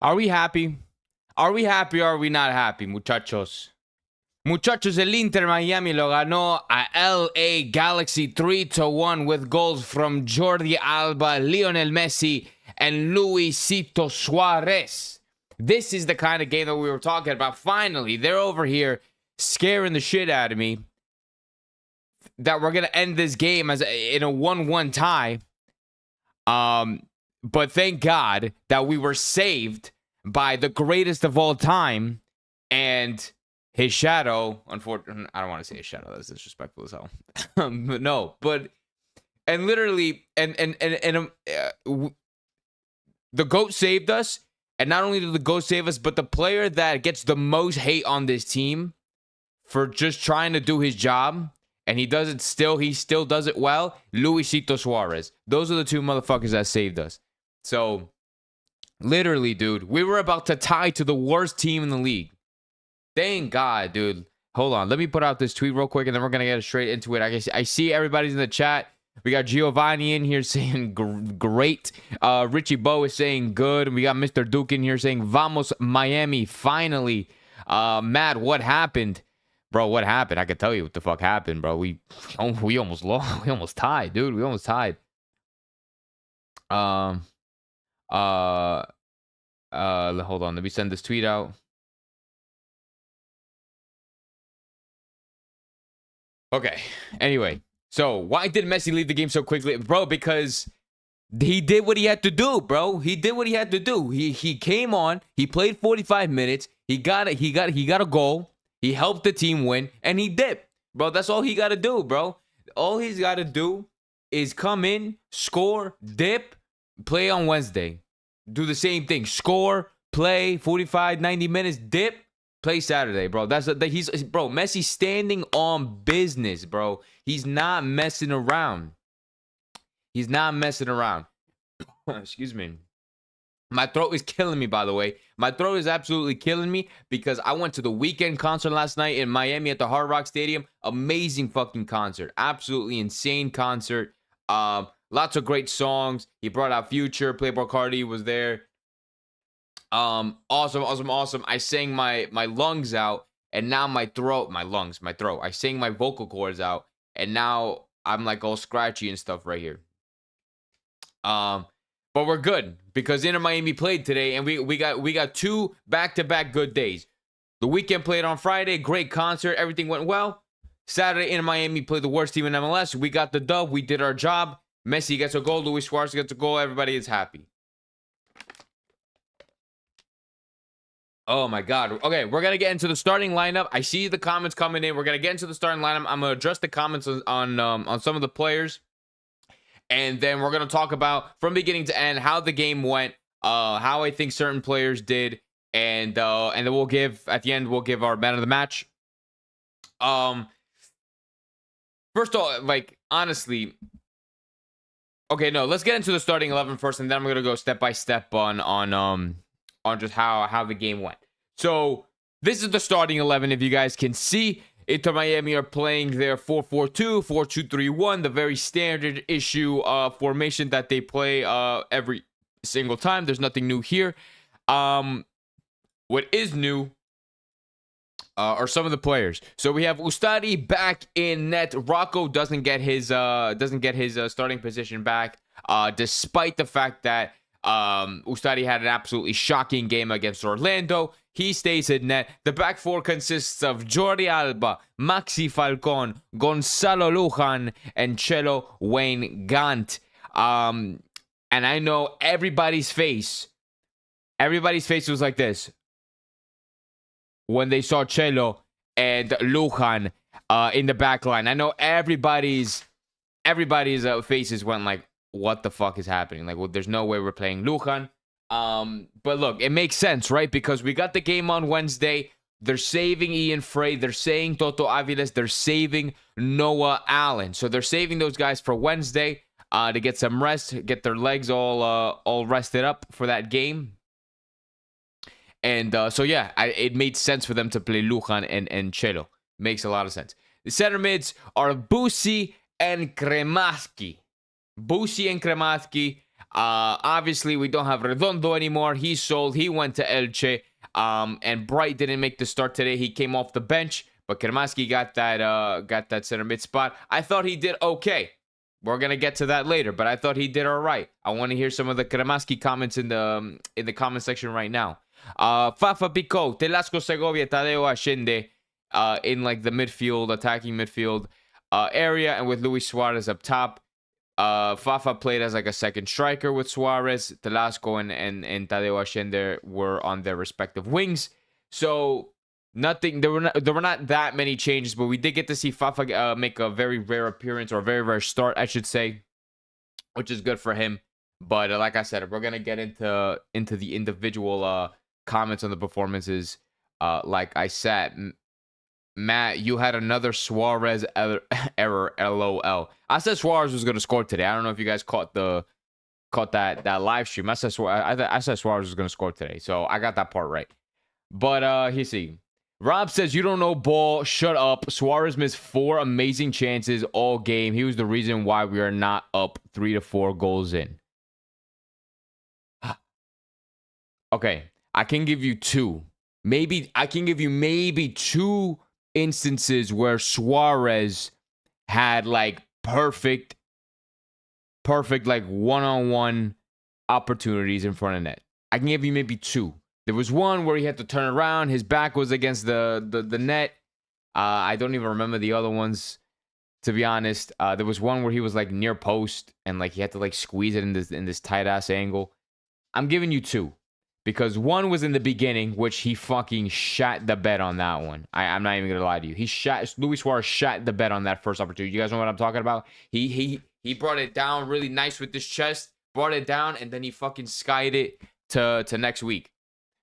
Are we happy? Are we happy or are we not happy, muchachos? Muchachos, el Inter Miami lo ganó a LA Galaxy 3-1 with goals from Jordi Alba, Lionel Messi, and Luisito Suarez. This is the kind of game that we were talking about. Finally, they're over here scaring the shit out of me that we're going to end this game as in a 1-1 tie. But thank God that we were saved by the greatest of all time and his shadow. Unfortunately, I don't want to say his shadow. That's disrespectful as hell. No, but and literally, the GOAT saved us. And not only did the GOAT save us, but the player that gets the most hate on this team for just trying to do his job, and he does it still. He still does it well. Luisito Suarez. Those are the two motherfuckers that saved us. So, literally, dude, we were about to tie to the worst team in the league. Thank God, dude. Hold on. Let me put out this tweet real quick, and then we're going to get straight into it. I see everybody's in the chat. We got Giovanni in here saying great. Richie Bo is saying good. And we got Mr. Duke in here saying Vamos Miami, finally. Matt, what happened? Bro, what happened? I can tell you what the fuck happened, bro. We almost lost. We almost tied, dude. We almost tied. Hold on. Let me send this tweet out. Okay. Anyway. So, why did Messi leave the game so quickly? Bro, because he did what he had to do, bro. He did what he had to do. He came on, he played 45 minutes, he got a goal, he helped the team win, and he dipped. Bro, that's all he got to do, bro. All he's got to do is come in, score, dip, play on Wednesday. Do the same thing. Score, play 45, 90 minutes, dip, play Saturday, bro. Bro, Messi standing on business, bro. He's not messing around. He's not messing around. Excuse me. My throat is killing me, by the way. My throat is absolutely killing me because I went to the weekend concert last night in Miami at the Hard Rock Stadium. Amazing fucking concert. Absolutely insane concert. Lots of great songs. He brought out Future. Playboy Cardi was there. Awesome. I sang my lungs out, and now my throat. I sang my vocal cords out, and now I'm like all scratchy and stuff right here. But we're good because Inter Miami played today, and we got two back-to-back good days. The weekend played on Friday, great concert, everything went well. Saturday, Inter Miami played the worst team in MLS. We got the dub, we did our job. Messi gets a goal, Luis Suarez gets a goal, everybody is happy. Oh my God. Okay, we're gonna get into the starting lineup. I see the comments coming in. We're gonna get into the starting lineup. I'm gonna address the comments on some of the players, and then we're gonna talk about from beginning to end how the game went, how I think certain players did, and then we'll give at the end our man of the match. First of all, like honestly, okay, no, let's get into the starting 11 first, and then I'm gonna go step by step on just how the game went. So this is the starting 11. If you guys can see, Inter Miami are playing their 4-4-2, 4-2-3-1, the very standard issue formation that they play every single time. There's nothing new here. What is new are some of the players. So we have Ustari back in net. Rocco doesn't get his starting position back, despite the fact that Ustari had an absolutely shocking game against Orlando. He stays in net. The back four consists of Jordi Alba, Maxi Falcon, Gonzalo Lujan, and Chelo Wayne Gant. And I know everybody's face was like this when they saw Chelo and Lujan in the back line. I know everybody's faces went like, what the fuck is happening? Like, well, there's no way we're playing Lujan. But look, it makes sense, right? Because we got the game on Wednesday. They're saving Ian Frey. They're saying Toto Aviles. They're saving Noah Allen. So they're saving those guys for Wednesday to get some rest, get their legs all rested up for that game. And so, yeah, it made sense for them to play Lujan and Chelo. Makes a lot of sense. The center mids are Busi and Kremaski. Obviously, we don't have Redondo anymore. He's sold. He went to Elche. And Bright didn't make the start today. He came off the bench, but Kermaski got that center mid spot. I thought he did okay. We're gonna get to that later, but I thought he did all right. I want to hear some of the Kermaski comments in the comment section right now. Fafa Pico, Telasco Segovia, Tadeo Ashende in like the midfield, attacking midfield area, and with Luis Suarez up top. Fafa played as like a second striker with Suarez. Telasco and Tadeo Ashende were on their respective wings. So nothing. There were not that many changes, but we did get to see Fafa make a very rare appearance, or a very rare start, I should say, which is good for him. But like I said, we're gonna get into the individual comments on the performances. Like I said, Matt, you had another Suarez error. LOL. I said Suarez was going to score today. I don't know if you guys caught that live stream. I said Suarez was going to score today, so I got that part right. But you see, Rob says you don't know ball. Shut up. Suarez missed 4 amazing chances all game. He was the reason why we are not up 3 to 4 goals in. Okay, I can give you 2. Maybe I can give you 2 instances where Suarez had like perfect like one-on-one opportunities in front of net. I can give you maybe 2. There was one where he had to turn around, his back was against the net. I don't even remember the other ones, to be honest. There was one where he was like near post and like he had to like squeeze it in this tight ass angle. I'm giving you 2. Because one was in the beginning, which he fucking shot the bed on that one. I'm not even gonna lie to you. Luis Suarez shot the bed on that first opportunity. You guys know what I'm talking about? He brought it down really nice with his chest, brought it down, and then he fucking skied it to next week.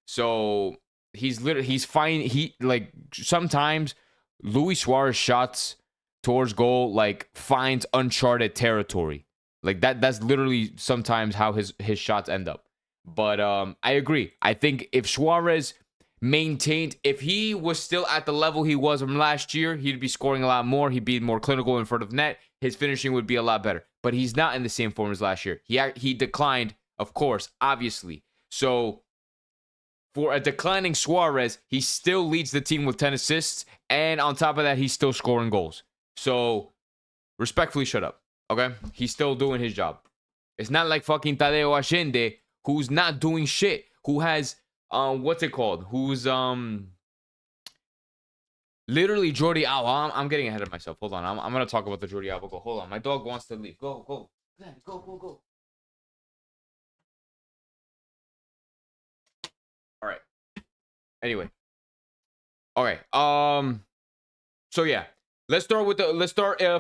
So he's fine. He like sometimes Luis Suarez shots towards goal like finds uncharted territory. Like that's literally sometimes how his shots end up. But I agree. I think if Suarez maintained, if he was still at the level he was from last year, he'd be scoring a lot more. He'd be more clinical in front of net. His finishing would be a lot better. But he's not in the same form as last year. He declined, of course, obviously. So for a declining Suarez, he still leads the team with 10 assists. And on top of that, he's still scoring goals. So respectfully, shut up. Okay? He's still doing his job. It's not like fucking Tadeo Ashende, who's not doing shit, who has what's it called? Who's literally Jordi Alba. I'm getting ahead of myself. Hold on. I'm gonna talk about the Jordi Alba goal. Hold on. My dog wants to leave. Go. Go. All right. Anyway. Okay. So yeah. Let's start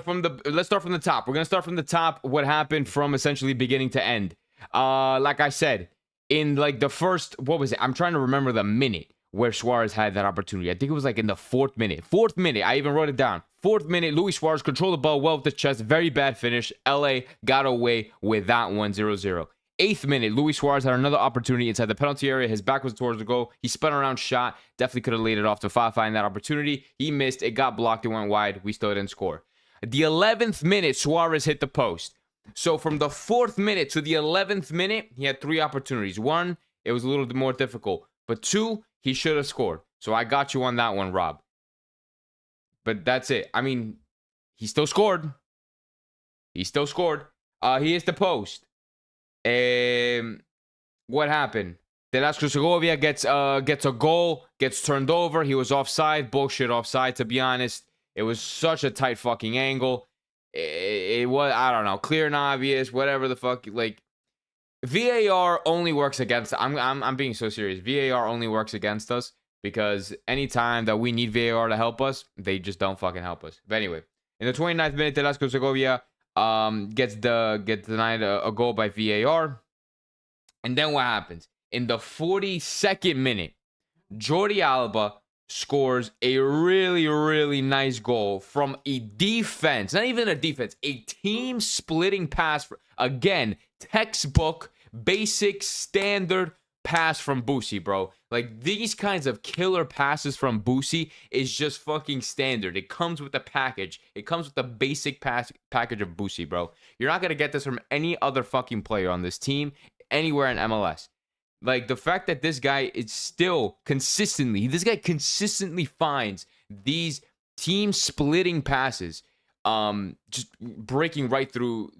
from the top. We're gonna start from the top. What happened from essentially beginning to end. Like I said, in like the first, what was it? I'm trying to remember the minute where Suarez had that opportunity. I think it was like in the 4th minute. 4th minute. I even wrote it down. 4th minute, Luis Suarez controlled the ball well with the chest. Very bad finish. LA got away with that one, 0-0. 8th minute, Luis Suarez had another opportunity inside the penalty area. His back was towards the goal. He spun around, shot. Definitely could have laid it off to Fafa in that opportunity. He missed. It got blocked. It went wide. We still didn't score. The 11th minute, Suarez hit the post. So from the 4th minute to the 11th minute, he had 3 opportunities. 1, it was a little bit more difficult. But 2, he should have scored. So I got you on that one, Rob. But that's it. I mean, he still scored. He hits the post. What happened? Telasco Segovia gets a goal, gets turned over. He was offside. Bullshit offside, to be honest. It was such a tight fucking angle. It was, I don't know, clear and obvious, whatever the fuck. Like, VAR only works against, I'm being so serious. VAR only works against us because anytime that we need VAR to help us, they just don't fucking help us. But anyway, in the 29th minute, Telasco Segovia gets denied a goal by VAR. And then what happens? In the 42nd minute, Jordi Alba scores a really, really nice goal from a defense. Not even a defense, a team splitting pass. Again, textbook, basic, standard pass from Boosie, bro. Like, these kinds of killer passes from Boosie is just fucking standard. It comes with the package. It comes with the basic package of Boosie, bro. You're not going to get this from any other fucking player on this team anywhere in MLS. Like, the fact that this guy is still consistently, this guy consistently finds these team splitting passes, just breaking right through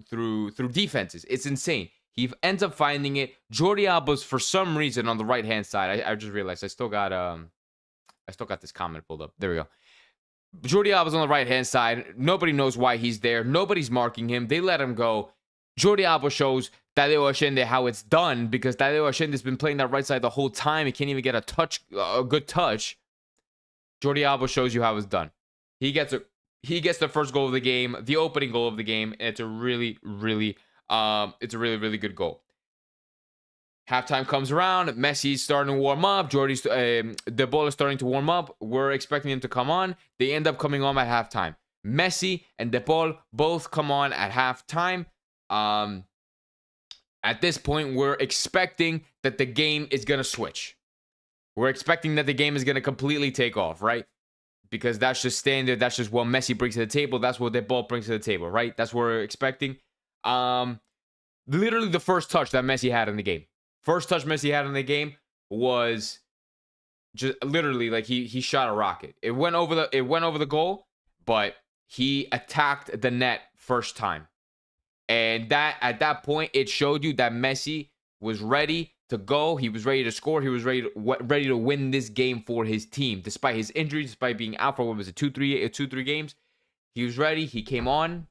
defenses. It's insane. He ends up finding it. Jordi Alba's, for some reason, on the right hand side. I just realized I still got this comment pulled up. There we go. Jordi Alba's on the right hand side. Nobody knows why he's there. Nobody's marking him. They let him go. Jordi Alba shows Tadeo Allende how it's done, because Tadeo Allende's been playing that right side the whole time. He can't even get a good touch. Jordi Alba shows you how it's done. He gets the first goal of the game, the opening goal of the game, and it's a really good goal. Halftime comes around. Messi's starting to warm up. De Paul is starting to warm up. We're expecting him to come on. They end up coming on at halftime. Messi and De Paul both come on at halftime. At this point, we're expecting that the game is going to switch. We're expecting that the game is going to completely take off, right? Because that's just standard. That's just what Messi brings to the table. That's what De Paul brings to the table, right? That's what we're expecting. Literally the first touch that Messi had in the game. First touch Messi had in the game was just literally like he shot a rocket. It went over the goal, but he attacked the net first time. And that at that point, it showed you that Messi was ready to go. He was ready to score. He was ready to win this game for his team, despite his injuries, despite being out for what was it, 2-3 games. He was ready. He came on.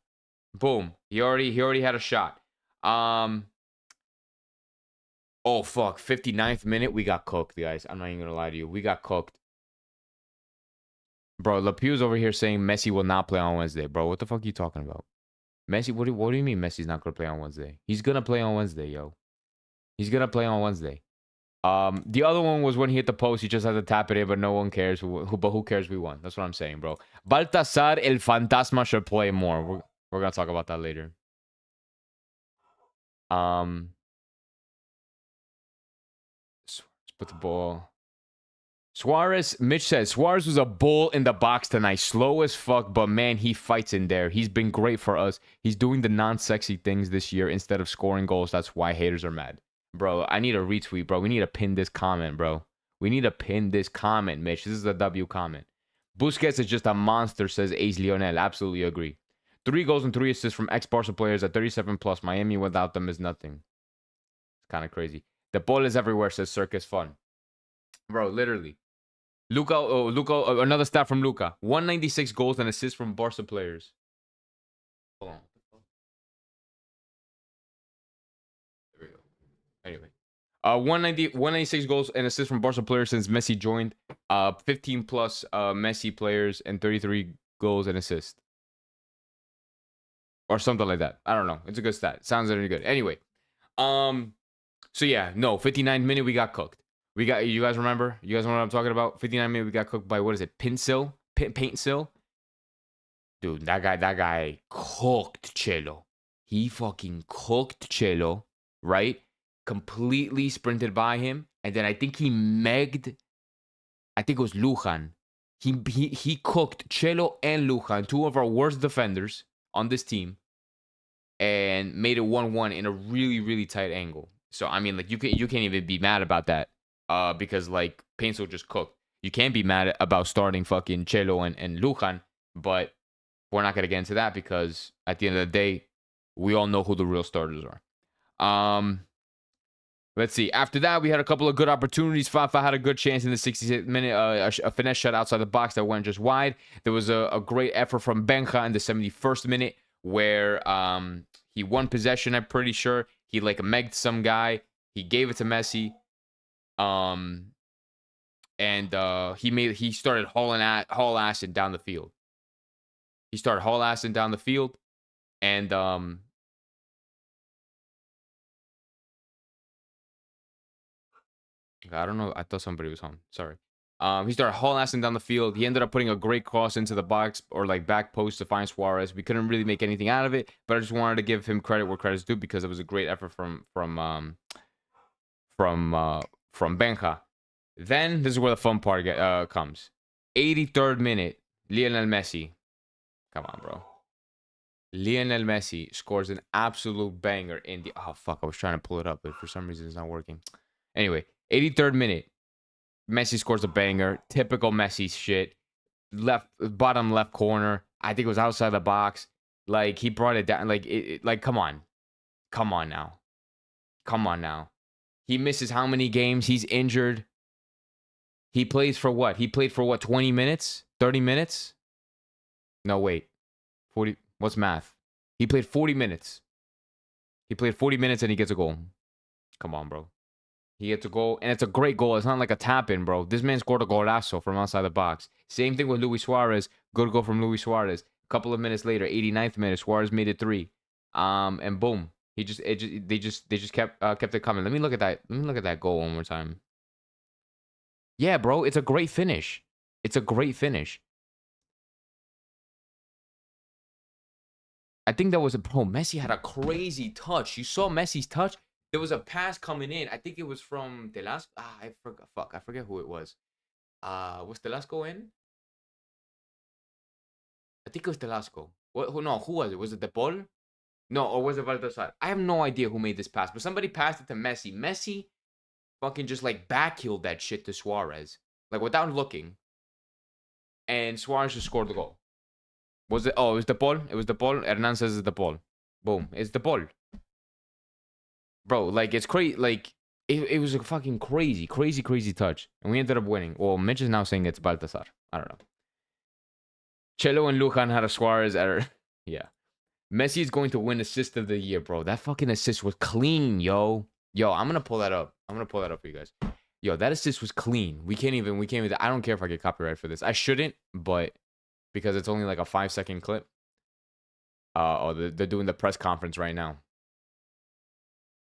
Boom. He already had a shot. Oh fuck. 59th minute, we got cooked, guys. I'm not even gonna lie to you. We got cooked. Bro, LePew's over here saying Messi will not play on Wednesday. Bro, what the fuck are you talking about? Messi, what do you mean Messi's not going to play on Wednesday? He's going to play on Wednesday, yo. He's going to play on Wednesday. The other one was when he hit the post. He just had to tap it in, but no one cares. But who cares? We won. That's what I'm saying, bro. Baltasar El Fantasma should play more. We're going to talk about that later. Let's put the ball. Suarez, Mitch says, Suarez was a bull in the box tonight. Slow as fuck, but man, he fights in there. He's been great for us. He's doing the non-sexy things this year instead of scoring goals. That's why haters are mad. Bro, I need a retweet, bro. We need to pin this comment, bro. We need to pin this comment, Mitch. This is a W comment. Busquets is just a monster, says Ace Lionel. Absolutely agree. 3 goals and 3 assists from ex-Barca players at 37 plus. Miami without them is nothing. It's kind of crazy. The ball is everywhere, says Circus Fun. Bro, literally. Luca, another stat from Luca. 196 goals and assists from Barca players. Hold on. There we go. Anyway. 196 goals and assists from Barca players since Messi joined. 15 plus Messi players and 33 goals and assists. Or something like that. I don't know. It's a good stat. Sounds really good. Anyway. So yeah, no, 59th minute we got cooked. You guys remember? You guys know what I'm talking about? 59 minutes, we got cooked by, what is it? Paintsil? Dude, that guy cooked Chelo. He fucking cooked Chelo, right? Completely sprinted by him. And then I think he megged, I think it was Lujan. He cooked Chelo and Lujan, 2 of our worst defenders on this team, and made it 1-1 in a really, really tight angle. So, I mean, like, you can't even be mad about that. Because, like, Paintsil just cooked. You can't be mad about starting fucking Chelo and Lujan, but we're not going to get into that because at the end of the day, we all know who the real starters are. Let's see. After that, we had a couple of good opportunities. Fafa had a good chance in the 66th minute, a finesse shot outside the box that went just wide. There was a great effort from Benja in the 71st minute where he won possession, I'm pretty sure. He, like, megged some guy. He gave it to Messi. He started haul-assing down the field. And I don't know. I thought somebody was home. Sorry. He started haul-assing down the field. He ended up putting a great cross into the box or like back post to find Suarez. We couldn't really make anything out of it, but I just wanted to give him credit where credit's due because it was a great effort from from Benja. Then this is where the fun part comes. 83rd minute, Lionel Messi. Come on, bro. Lionel Messi scores an absolute banger in the... Oh, fuck. I was trying to pull it up, but for some reason it's not working. Anyway, 83rd minute. Messi scores a banger. Typical Messi shit. Bottom left corner. I think it was outside the box. Like, he brought it down. Like, like, come on. Come on now. Come on now. He misses how many games? He's injured. He plays for what? He played for what? 20 minutes? 30 minutes? No, wait. 40. What's math? He played 40 minutes. He played 40 minutes and he gets a goal. Come on, bro. He gets a goal, and it's a great goal. It's not like a tap-in, bro. This man scored a golazo from outside the box. Same thing with Luis Suarez. Good goal from Luis Suarez. A couple of minutes later, 89th minute, Suarez made it 3. And boom. They just kept it coming. Let me look at that. Let me look at that goal one more time. Yeah, bro, it's a great finish. It's a great finish. I think that was Messi had a crazy touch. You saw Messi's touch? There was a pass coming in. I think it was from Telasco. I forgot. Fuck, I forget who it was. Was Telasco in? I think it was Telasco. No, who was it? Was it De Paul? No, or was it Baltasar? I have no idea who made this pass, but somebody passed it to Messi. Messi fucking just like backheeled that shit to Suarez. Like without looking. And Suarez just scored the goal. Was it? Oh, it was De Paul. It was De Paul. Hernan says it's De Paul. Boom. It's De Paul. Bro, like, it's crazy. Like, it was a fucking crazy touch. And we ended up winning. Well, Mitch is now saying it's Baltasar. I don't know. Chelo and Lujan had a Suarez error. Yeah. Messi is going to win assist of the year, bro. That fucking assist was clean, yo. Yo, I'm going to pull that up. I'm going to pull that up for you guys. Yo, that assist was clean. We can't even, I don't care if I get copyright for this. I shouldn't, but because it's only like a 5-second clip. They're doing the press conference right now.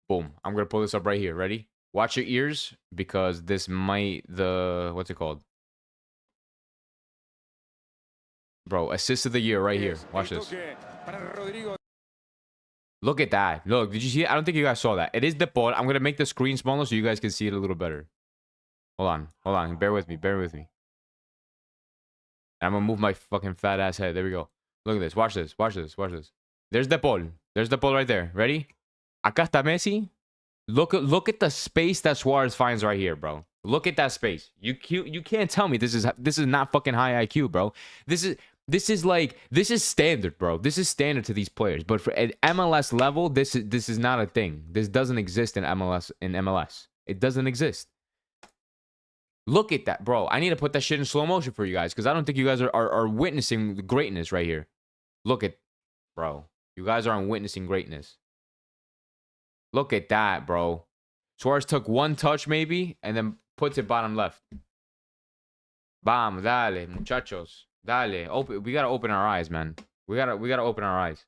Boom. I'm going to pull this up right here. Ready? Watch your ears because this might, what's it called? Bro, assist of the year right here. Watch this. Look at that. Look, did you see it? I don't think you guys saw that. It is De Paul. I'm going to make the screen smaller so you guys can see it a little better. Hold on. Bear with me. And I'm going to move my fucking fat ass head. There we go. Look at this. Watch this. There's De Paul. right there. Ready? Acá está Messi. Look at the space that Suarez finds right here, bro. Look at that space. You can't tell me this is not fucking high IQ, bro. This is standard, bro. This is standard to these players. But for at MLS level, this is not a thing. This doesn't exist in MLS. It doesn't exist. Look at that, bro. I need to put that shit in slow motion for you guys because I don't think you guys are witnessing the greatness right here. Look at, bro. You guys aren't witnessing greatness. Look at that, bro. Suarez took one touch maybe and then puts it bottom left. Bam, dale, muchachos. Dale. We gotta open our eyes, man. We gotta open our eyes.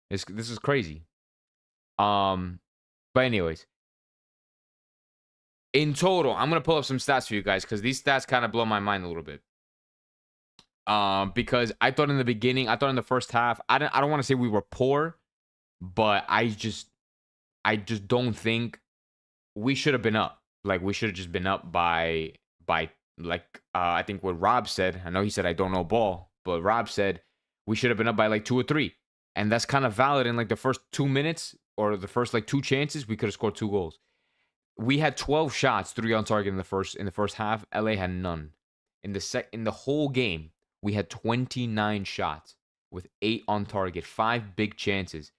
This is crazy. But anyways. In total, I'm gonna pull up some stats for you guys because these stats kind of blow my mind a little bit. Because I thought in the first half, I don't want to say we were poor, but I just don't think we should have been up. Like, we should have just been up by like, I think what Rob said. I know he said I don't know ball, but Rob said we should have been up by like 2 or 3. And that's kind of valid in like the first 2 minutes or the first like 2 chances. We could have scored 2 goals. We had 12 shots, 3 on target in the first half. LA had none. In the whole game, we had 29 shots with 8 on target, 5 big chances.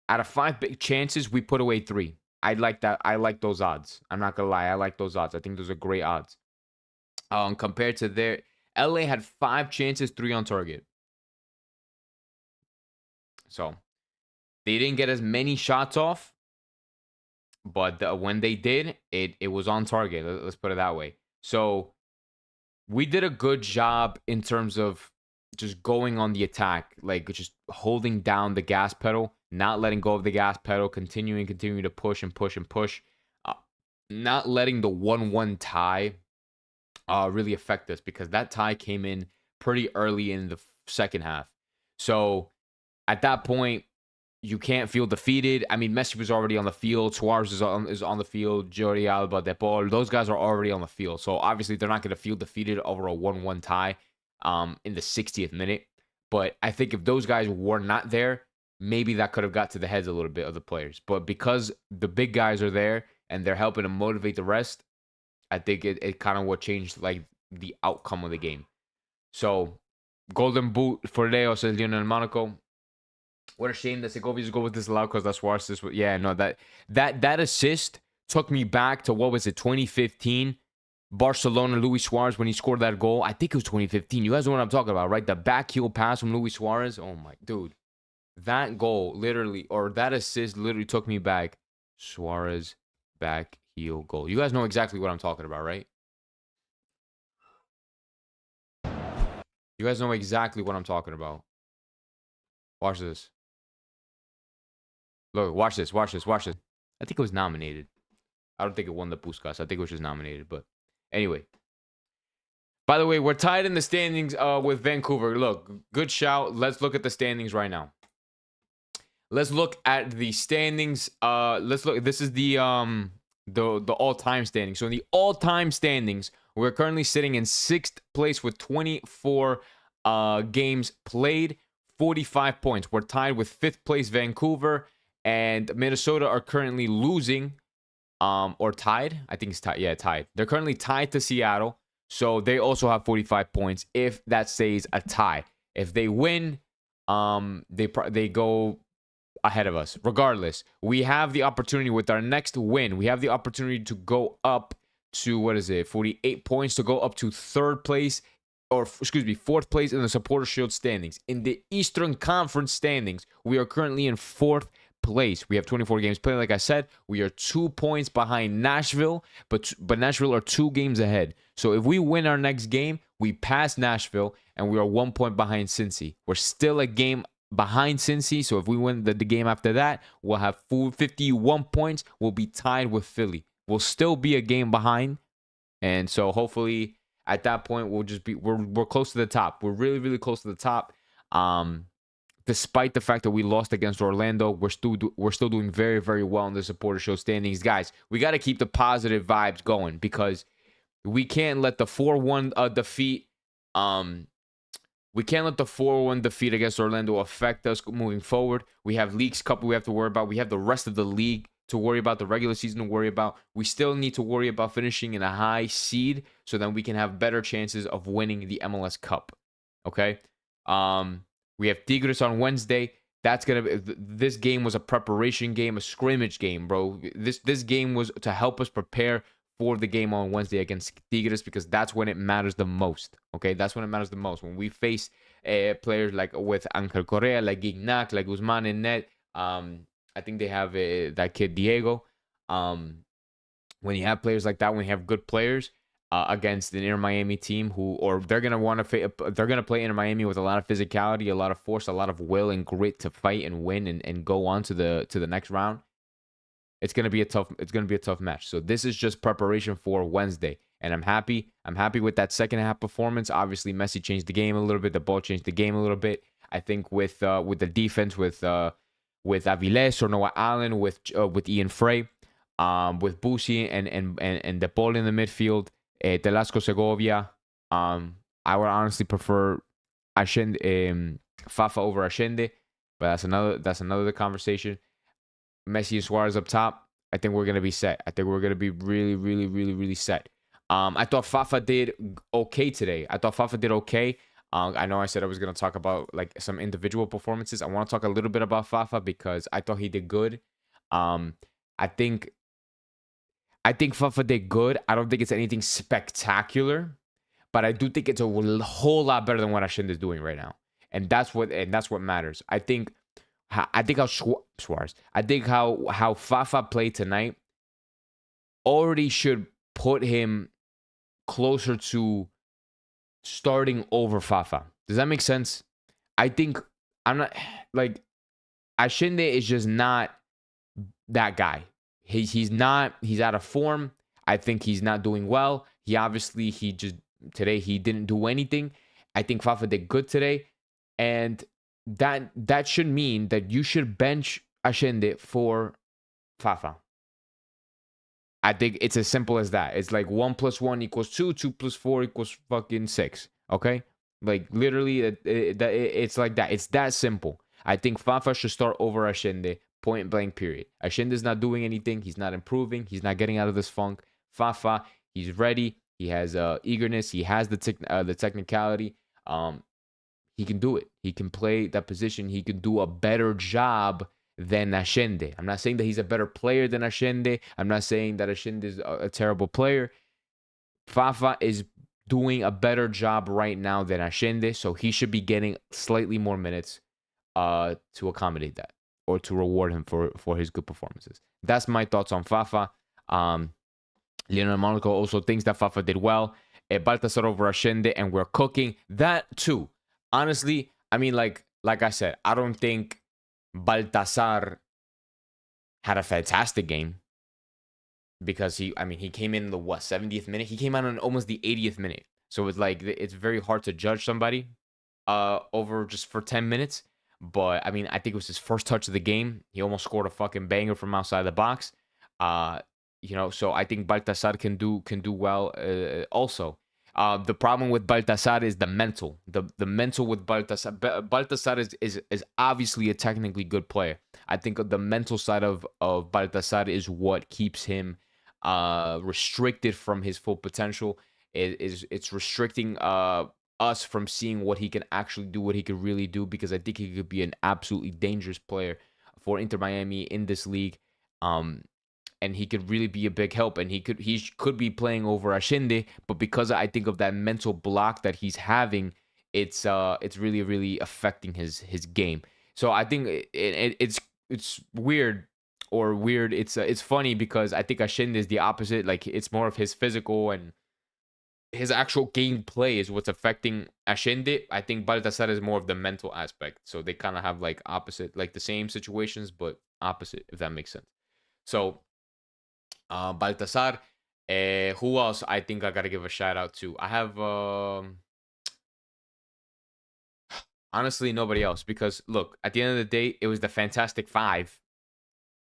Out of 5 big chances, we put away 3. I like that. I like those odds. I'm not gonna lie. I like those odds. I think those are great odds. Compared to their LA had 5 chances, 3 on target. So they didn't get as many shots off, but when they did, it was on target. Let's put it that way. So we did a good job in terms of just going on the attack, like just holding down the gas pedal, not letting go of the gas pedal, continuing to push and push and push, not letting the 1-1 tie really affect us because that tie came in pretty early in the second half. So at that point, you can't feel defeated. I mean, Messi was already on the field. Suarez is on the field. Jordi Alba, De Paul, those guys are already on the field. So obviously they're not going to feel defeated over a 1-1 tie in the 60th minute. But I think if those guys were not there, maybe that could have got to the heads a little bit of the players. But because the big guys are there and they're helping to motivate the rest, I think it kind of what changed like the outcome of the game. So golden boot for Leo, says Lionel Monaco. What a shame that Segovia's go with this allowed because that's Suarez. Yeah, no, that assist took me back to, what was it, 2015? Barcelona, Luis Suarez, when he scored that goal. I think it was 2015. You guys know what I'm talking about, right? The back heel pass from Luis Suarez. Oh my dude. That goal literally, or that assist literally took me back. Suarez back heel goal. You guys know exactly what I'm talking about, right? You guys know exactly what I'm talking about. Watch this. Look, watch this. I think it was nominated. I don't think it won the Puskas. I think it was just nominated. But anyway. By the way, we're tied in the standings with Vancouver. Look, good shout. Let's look at the standings right now. Let's look at the standings. Let's look. This is the all-time standings. So in the all-time standings, we're currently sitting in 6th place with 24 games played, 45 points. We're tied with 5th place Vancouver, and Minnesota are currently losing, or tied. I think it's tied. Yeah, tied. They're currently tied to Seattle, so they also have 45 points. If that stays a tie, if they win, they go ahead of us. Regardless, we have the opportunity with our next win. We have the opportunity to go up to, what is it, 48 points, to go up to 3rd place, or excuse me, 4th place in the Supporter Shield standings. In the Eastern Conference standings, we are currently in 4th place. We have 24 games played. Like I said, we are 2 points behind Nashville, but Nashville are 2 games ahead. So if we win our next game, we pass Nashville, and we are 1 point behind Cincy. We're still a game behind Cincy, so if we win the game after that, we'll have 51 points. We'll be tied with Philly. We'll still be a game behind, and so hopefully at that point we'll just be we're close to the top. We're really, really close to the top. Despite the fact that we lost against Orlando, we're still doing very, very well in the Supporter Show standings, guys. We got to keep the positive vibes going because we can't let the 4-1 defeat. We can't let the 4-1 defeat against Orlando affect us moving forward. We have Leagues Cup we have to worry about. We have the rest of the league to worry about, the regular season to worry about. We still need to worry about finishing in a high seed so then we can have better chances of winning the MLS Cup. Okay? We have Tigres on Wednesday. This game was a preparation game, a scrimmage game, bro. This game was to help us prepare for the game on Wednesday against Tigres because that's when it matters the most. Okay, that's when it matters the most. When we face players like with Angel Correa, like Gignac, like Guzman in net. I think they have that kid Diego. When you have players like that, when you have good players against an Inter Miami team they're gonna play Inter Miami with a lot of physicality, a lot of force, a lot of will and grit to fight and win and go on to the next round. It's gonna be a tough match. So this is just preparation for Wednesday, and I'm happy with that second half performance. Obviously, Messi changed the game a little bit. The ball changed the game a little bit. I think with the defense, with Avilés or Noah Allen, with Ian Frey, with Busi and De Paul in the midfield, Telasco Segovia. I would honestly prefer Fafa over Allende, but that's another conversation. Messi and Suarez up top. I think we're gonna be set. I think we're gonna be really, really, really, really set. I thought Fafa did okay today. I know I said I was gonna talk about like some individual performances. I want to talk a little bit about Fafa because I thought he did good. I think Fafa did good. I don't think it's anything spectacular, but I do think it's a whole lot better than what Allende is doing right now, and that's what matters. I think how Suarez. I think how Fafa played tonight already should put him closer to starting over Fafa. Does that make sense? I think I'm not like Allende is just not that guy. He's out of form. I think he's not doing well. Today he didn't do anything. I think Fafa did good today. And that should mean that you should bench Ashende for Fafa. I think it's as simple as that. It's like 1 + 1 = 2, 2 + 4 = fucking 6. Okay? Like literally, it's like that. It's that simple. I think Fafa should start over Ashende, point blank, period. Ashende's not doing anything. He's not improving. He's not getting out of this funk. Fafa, he's ready. He has eagerness. He has the technicality. He can do it. He can play that position. He can do a better job than Ashende. I'm not saying that he's a better player than Ashende. I'm not saying that Ashende is a terrible player. Fafa is doing a better job right now than Ashende, so he should be getting slightly more minutes to accommodate that, or to reward him for his good performances. That's my thoughts on Fafa. Leonel Monaco also thinks that Fafa did well. Baltasar over Ashende, and we're cooking. That too. Honestly, I mean, like I said, I don't think Baltasar had a fantastic game, because he came in the 70th minute. He came out in almost the 80th minute. So it's like, it's very hard to judge somebody over just for 10 minutes. But I mean, I think it was his first touch of the game. He almost scored a fucking banger from outside the box. So I think Baltasar can do well also. The problem with Baltasar is the mental. The mental with Baltasar. Baltasar is obviously a technically good player. I think the mental side of Baltasar is what keeps him restricted from his full potential. It's restricting us from seeing what he can actually do, what he could really do, because I think he could be an absolutely dangerous player for Inter Miami in this league. And he could really be a big help, and he could be playing over Ashende, but because I think of that mental block that he's having, it's really, really affecting his game. So I think it's weird, it's funny, because I think Ashende is the opposite. Like, it's more of his physical and his actual gameplay is what's affecting Ashende. I think Baltasar is more of the mental aspect. So they kind of have like opposite, like the same situations, but opposite, if that makes sense. So Baltasar. Who else I think I gotta give a shout out to? I have honestly nobody else, because look, at the end of the day, it was the Fantastic Five: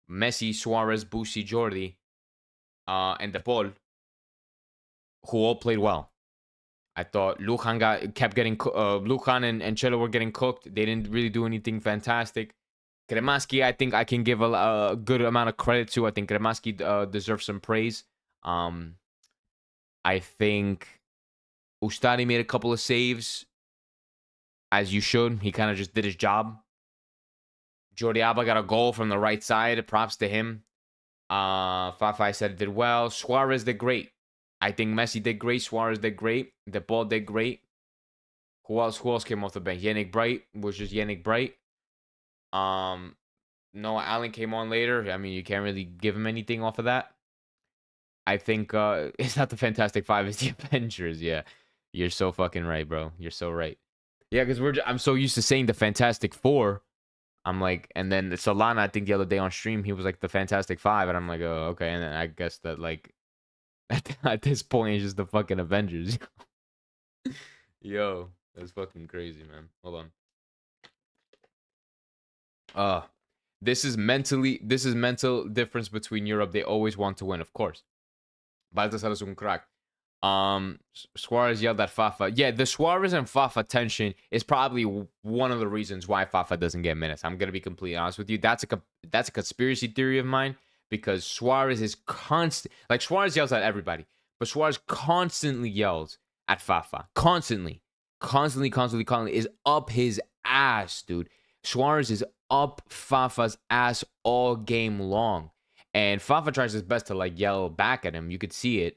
Messi, Suarez, Busi, Jordi, and De Paul, who all played well. I thought Lujan and Chelo were getting cooked. They didn't really do anything fantastic. Cremaschi, I think I can give a good amount of credit to. I think Cremaschi deserves some praise. I think Ustari made a couple of saves, as you should. He kind of just did his job. Jordi Alba got a goal from the right side. Props to him. Fafa, I said, did well. Suarez did great. I think Messi did great. Suarez did great. De Paul did great. Who else came off the bench? Yannick Bright was just Yannick Bright. Noah Allen came on later. I mean, you can't really give him anything off of that. I think it's not the Fantastic Five, it's the Avengers. Yeah, you're so fucking right, bro. You're so right. Yeah, because I'm so used to saying the Fantastic Four. I'm like, and then Solana, I think the other day on stream, he was like the Fantastic Five, and I'm like, oh, okay. And then I guess that, like, at this point, it's just the fucking Avengers. Yo, that's fucking crazy, man. Hold on. This is mental difference between Europe. They always want to win, of course. Baltasar is un crack. Suarez yelled at Fafa. Yeah, the Suarez and Fafa tension is probably one of the reasons why Fafa doesn't get minutes. I'm gonna be completely honest with you. That's a conspiracy theory of mine, because Suarez is constant. Like, Suarez yells at everybody, but Suarez constantly yells at Fafa. Constantly is up his ass, dude. Suarez is up Fafa's ass all game long, and Fafa tries his best to like yell back at him. You could see it,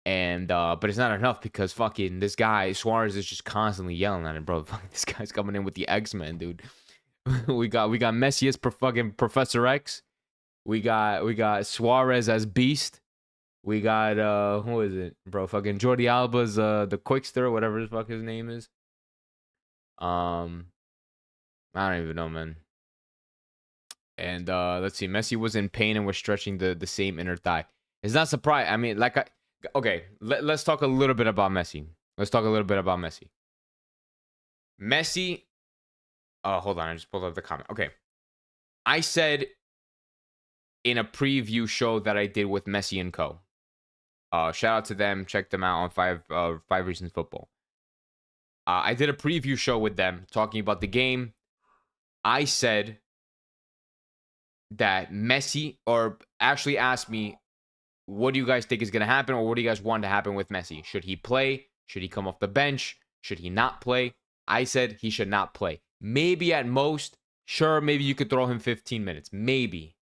and but it's not enough, because fucking this guy Suarez is just constantly yelling at him, bro. This guy's coming in with the X-Men, dude. we got Messi as fucking Professor X. We got Suarez as Beast. We got who is it, bro? Fucking Jordi Alba's the Quickster, whatever the fuck his name is. I don't even know, man. And let's see, Messi was in pain and was stretching the same inner thigh. It's not surprising. I mean, okay, let's talk a little bit about Messi. Messi hold on, I just pulled up the comment. Okay. I said in a preview show that I did with Messi and Co. Shout out to them. Check them out on Five Reasons Football. I did a preview show with them talking about the game. I said that Messi, or actually asked me, what do you guys think is going to happen, or what do you guys want to happen with Messi? Should he play? Should he come off the bench? Should he not play? I said he should not play. Maybe at most, sure, maybe you could throw him 15 minutes. Maybe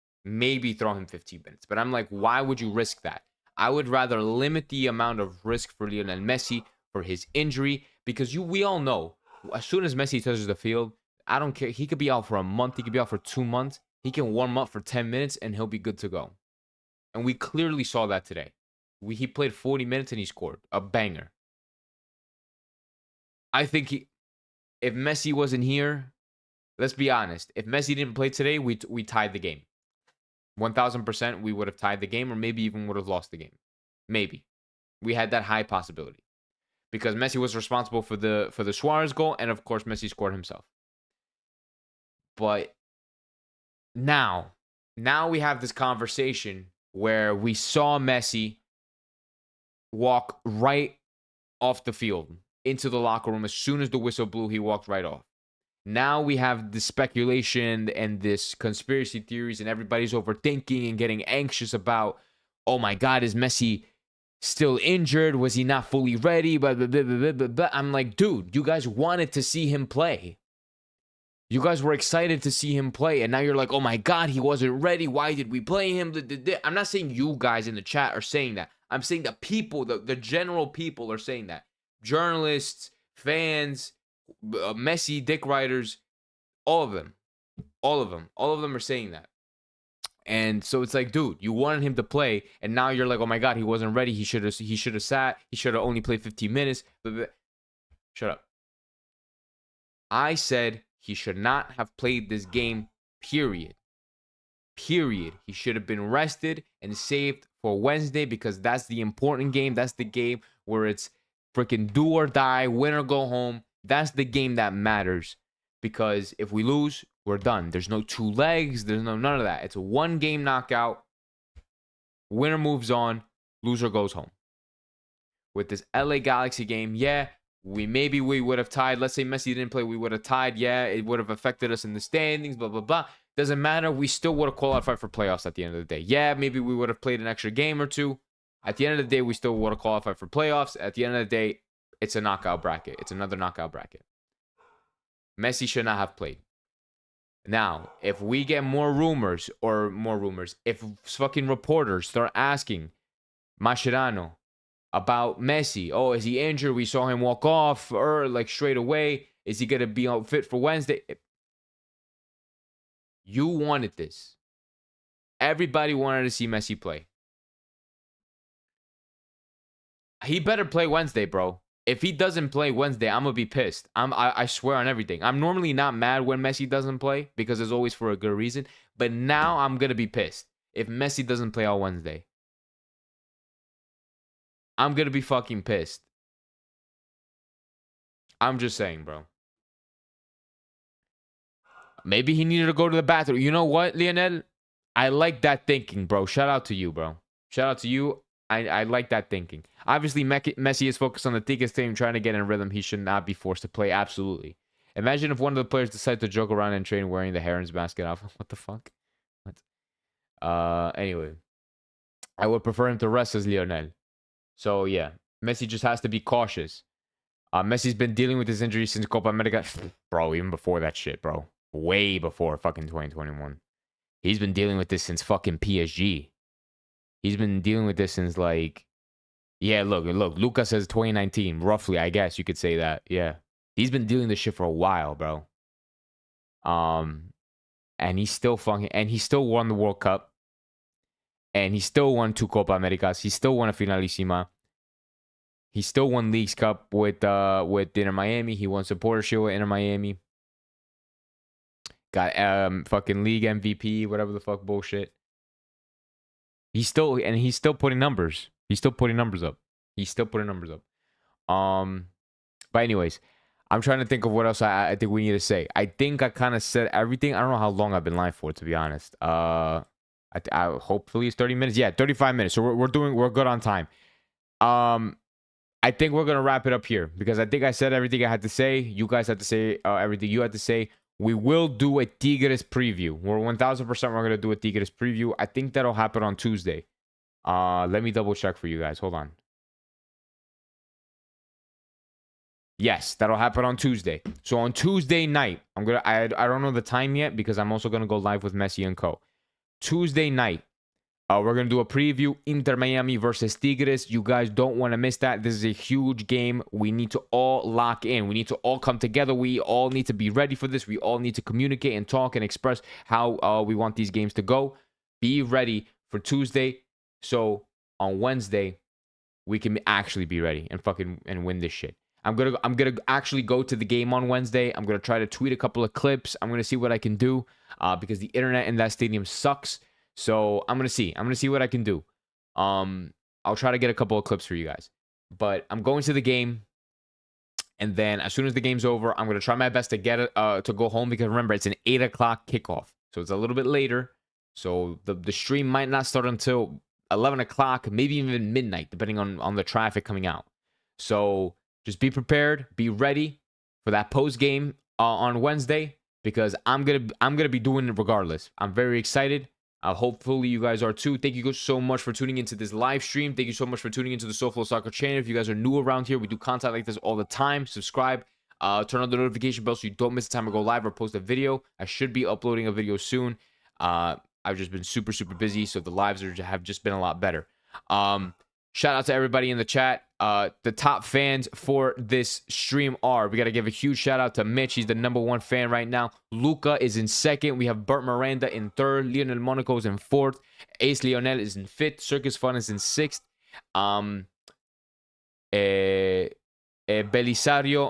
throw him 15 minutes. But I'm like, why would you risk that? I would rather limit the amount of risk for Lionel Messi for his injury, because we all know, as soon as Messi touches the field, I don't care. He could be out for a month. He could be out for 2 months. He can warm up for 10 minutes and he'll be good to go. And we clearly saw that today. He played 40 minutes and he scored a banger. I think if Messi wasn't here, let's be honest. If Messi didn't play today, we tied the game. 1,000% we would have tied the game, or maybe even would have lost the game. Maybe. We had that high possibility. Because Messi was responsible for the SUAREZ goal, and of course Messi scored himself. But now we have this conversation where we saw Messi walk right off the field into the locker room. As soon as the whistle blew, he walked right off. Now we have the speculation and this conspiracy theories, and everybody's overthinking and getting anxious about, oh my God, is Messi still injured? Was he not fully ready? But I'm like, dude, you guys wanted to see him play. You guys were excited to see him play, and now you're like, oh my God, he wasn't ready. Why did we play him? I'm not saying you guys in the chat are saying that. I'm saying that people, the general people are saying that. Journalists, fans, Messi, dick writers, all of them are saying that. And so it's like, dude, you wanted him to play, and now you're like, oh my God, he wasn't ready. He should have sat. He should have only played 15 minutes. Shut up. I said he should not have played this game, period. He should have been rested and saved for Wednesday, because that's the important game. That's the game where it's freaking do or die, win or go home. That's the game that matters, because if we lose, we're done. There's no 2 legs. There's none of that. It's a 1-game knockout. Winner moves on. Loser goes home. With this LA Galaxy game, yeah, we would have tied. Let's say Messi didn't play, we would have tied. Yeah, it would have affected us in the standings, blah, blah, blah. Doesn't matter. We still would have qualified for playoffs at the end of the day. Yeah, maybe we would have played an extra game or 2. At the end of the day, we still would have qualified for playoffs. At the end of the day, it's a knockout bracket. It's another knockout bracket. Messi should not have played. Now, if we get more rumors, if fucking reporters start asking Mascherano about Messi, oh, is he injured? We saw him walk off or like straight away. Is he going to be fit for Wednesday? You wanted this. Everybody wanted to see Messi play. He better play Wednesday, bro. If he doesn't play Wednesday, I'm going to be pissed. I swear on everything. I'm normally not mad when Messi doesn't play, because it's always for a good reason. But now I'm going to be pissed if Messi doesn't play on Wednesday. I'm going to be fucking pissed. I'm just saying, bro. Maybe he needed to go to the bathroom. You know what, Lionel? I like that thinking, bro. Shout out to you, bro. Shout out to you. I like that thinking. Obviously, Messi is focused on the Tigres team, trying to get in rhythm. He should not be forced to play. Absolutely. Imagine if one of the players decided to joke around and train wearing the Herons basket off. What the fuck? What? Anyway, I would prefer him to rest as Lionel. So yeah, Messi just has to be cautious. Messi's been dealing with his injury since Copa America. Bro, even before that shit, bro. Way before fucking 2021. He's been dealing with this since fucking PSG. He's been dealing with this since like, yeah, look, Luca says 2019, roughly, I guess you could say that. Yeah. He's been dealing this shit for a while, bro. And he's still he still won the World Cup. And he still won 2 Copa Americas. He still won a Finalissima. He still won Leagues Cup with Inter Miami. He won Supporter Shield with Inter Miami. Got fucking league MVP, whatever the fuck bullshit. He's still putting numbers. He's still putting numbers up. But anyways, I'm trying to think of what else I think we need to say. I think I kind of said everything. I don't know how long I've been live for, to be honest. Hopefully it's 30 minutes. Yeah, 35 minutes. So we're good on time. I think we're gonna wrap it up here because I think I said everything I had to say. You guys had to say everything you had to say. We will do a Tigres preview. We're 1000% we're gonna do a Tigres preview. I think that'll happen on Tuesday. Let me double check for you guys. Hold on. Yes, that'll happen on Tuesday. So on Tuesday night, I don't know the time yet because I'm also gonna go live with Messi and Co. Tuesday night, we're going to do a preview, Inter Miami versus Tigres. You guys don't want to miss that. This is a huge game. We need to all lock in. We need to all come together. We all need to be ready for this. We all need to communicate and talk and express how we want these games to go. Be ready for Tuesday. So on Wednesday, we can actually be ready and win this shit. I'm gonna actually go to the game on Wednesday. I'm gonna try to tweet a couple of clips. I'm gonna see what I can do because the internet in that stadium sucks. So I'm gonna see what I can do. I'll try to get a couple of clips for you guys. But I'm going to the game, and then as soon as the game's over, I'm gonna try my best to get it to go home because remember it's an 8 o'clock kickoff, so it's a little bit later. So the stream might not start until 11 o'clock, maybe even midnight, depending on the traffic coming out. So just be prepared, be ready for that post game on Wednesday because I'm gonna be doing it regardless. I'm very excited. Hopefully you guys are too. Thank you guys so much for tuning into this live stream. Thank you so much for tuning into the SoFlo Soccer channel. If you guys are new around here, we do content like this all the time. Subscribe, turn on the notification bell so you don't miss the time I go live or post a video. I should be uploading a video soon. I've just been super busy, so the lives have just been a lot better. Shout out to everybody in the chat. The top fans for this stream are, we got to give a huge shout out to Mitch. He's the #1 fan right now. Luca is in second. We have Bert Miranda in third. Lionel Monaco is in fourth. Ace Lionel is in fifth. Circus Fun is in sixth. Belisario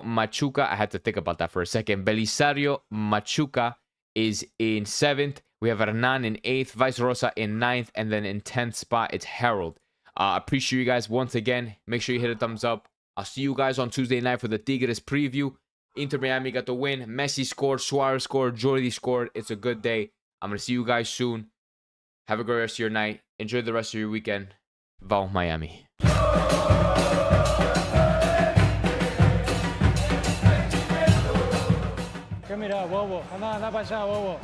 Machuca, I had to think about that for a second. Belisario Machuca is in seventh. We have Hernan in eighth. Vice Rosa in ninth. And then in 10th spot, it's Harold. Appreciate you guys once again. Make sure you hit a thumbs up. I'll see you guys on Tuesday night for the Tigres preview. Inter Miami got the win. Messi scored. Suarez scored. Jordi scored. It's a good day. I'm going to see you guys soon. Have a great rest of your night. Enjoy the rest of your weekend. Vamos Miami. ¿Qué mira, bobo? Anda para allá, bobo.